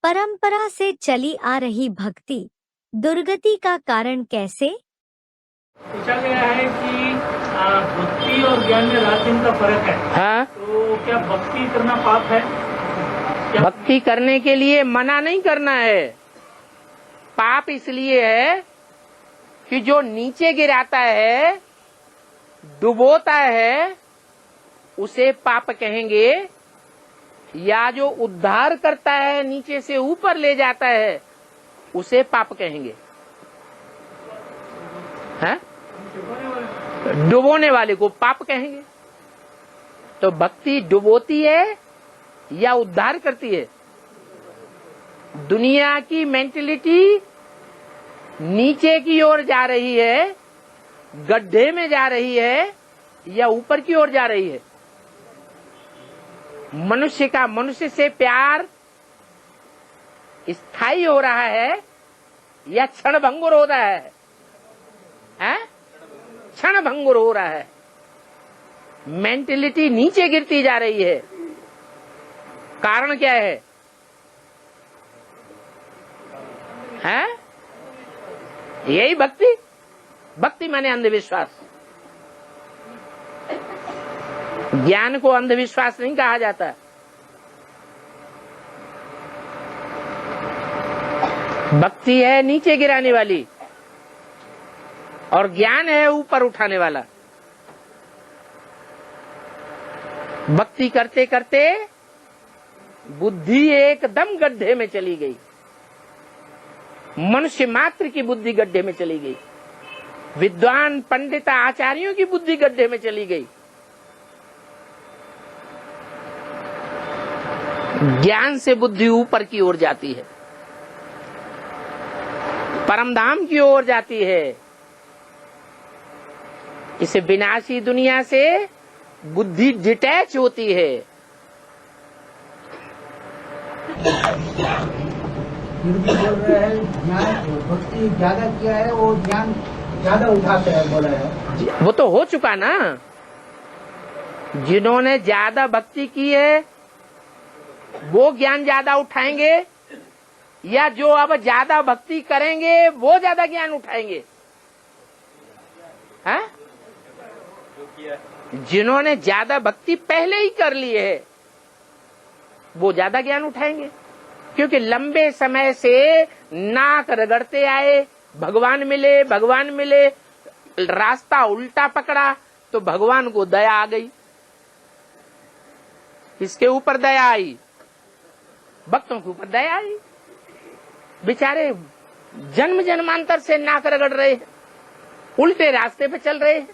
परंपरा से चली आ रही भक्ति दुर्गति का कारण कैसे? पूछा गया है कि भक्ति और ज्ञान में रात दिन का फर्क है। हाँ, तो क्या भक्ति करना पाप है? क्या भक्ति करने के लिए मना नहीं करना है। पाप इसलिए है कि जो नीचे गिराता है, डुबोता है, उसे पाप कहेंगे, या जो उद्धार करता है, नीचे से ऊपर ले जाता है, उसे पाप कहेंगे। हैं? डुबोने वाले को पाप कहेंगे। तो भक्ति डुबोती है या उद्धार करती है? दुनिया की मेंटलिटी नीचे की ओर जा रही है, गड्ढे में जा रही है, या ऊपर की ओर जा रही है? मनुष्य का मनुष्य से प्यार स्थायी हो रहा है या क्षणभंगुर हो रहा है? क्षणभंगुर हो रहा है। मेंटलिटी नीचे गिरती जा रही है। कारण क्या है? यही भक्ति। भक्ति माने अंधविश्वास। ज्ञान को अंधविश्वास नहीं कहा जाता। भक्ति है नीचे गिराने वाली और ज्ञान है ऊपर उठाने वाला। भक्ति करते करते बुद्धि एकदम गड्ढे में चली गई। मनुष्य मात्र की बुद्धि गड्ढे में चली गई। विद्वान पंडित आचार्यों की बुद्धि गड्ढे में चली गई। ज्ञान से बुद्धि ऊपर की ओर जाती है, परमधाम की ओर जाती है। इस विनाशी दुनिया से बुद्धि डिटैच होती है। बोल रहे हैं ज्ञान भक्ति ज्यादा किया है, वो ज्ञान ज्यादा उठाते हैं बोला है। वो तो हो चुका ना। जिन्होंने ज्यादा भक्ति की है वो ज्ञान ज्यादा उठाएंगे, या जो अब ज्यादा भक्ति करेंगे वो ज्यादा ज्ञान उठाएंगे? हैं? जिन्होंने ज्यादा भक्ति पहले ही कर ली है वो ज्यादा ज्ञान उठाएंगे, क्योंकि लंबे समय से नाक रगड़ते आए, भगवान मिले भगवान मिले, रास्ता उल्टा पकड़ा तो भगवान को दया आ गई। इसके ऊपर दया आई, भक्तों के ऊपर दया आई। बेचारे जन्म जन्मांतर से नाक रगड़ रहे हैं, उल्टे रास्ते पे चल रहे हैं।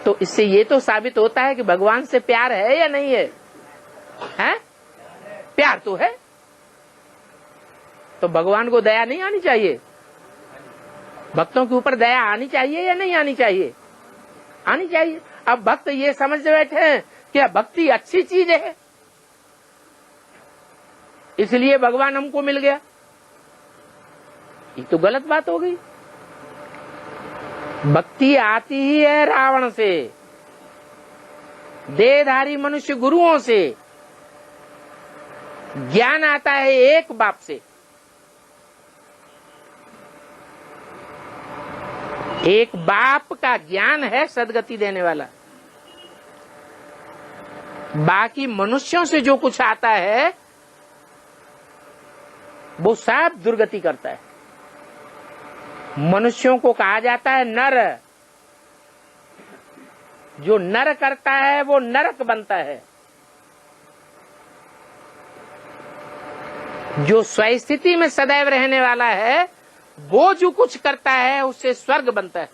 तो इससे ये तो साबित होता है कि भगवान से प्यार है या नहीं है? हैं? प्यार तो है। तो भगवान को दया नहीं आनी चाहिए? भक्तों के ऊपर दया आनी चाहिए या नहीं आनी चाहिए? आनी चाहिए। अब भक्त ये समझ बैठे हैं कि भक्ति अच्छी चीज है, इसलिए भगवान हमको मिल गया। ये तो गलत बात हो गई। भक्ति आती ही है रावण से, देहधारी मनुष्य गुरुओं से। ज्ञान आता है एक बाप से। एक बाप का ज्ञान है सदगति देने वाला। बाकी मनुष्यों से जो कुछ आता है वो सब दुर्गति करता है। मनुष्यों को कहा जाता है नर। जो नर करता है वो नरक बनता है। जो स्वस्थिति में सदैव रहने वाला है वो जो कुछ करता है उससे स्वर्ग बनता है।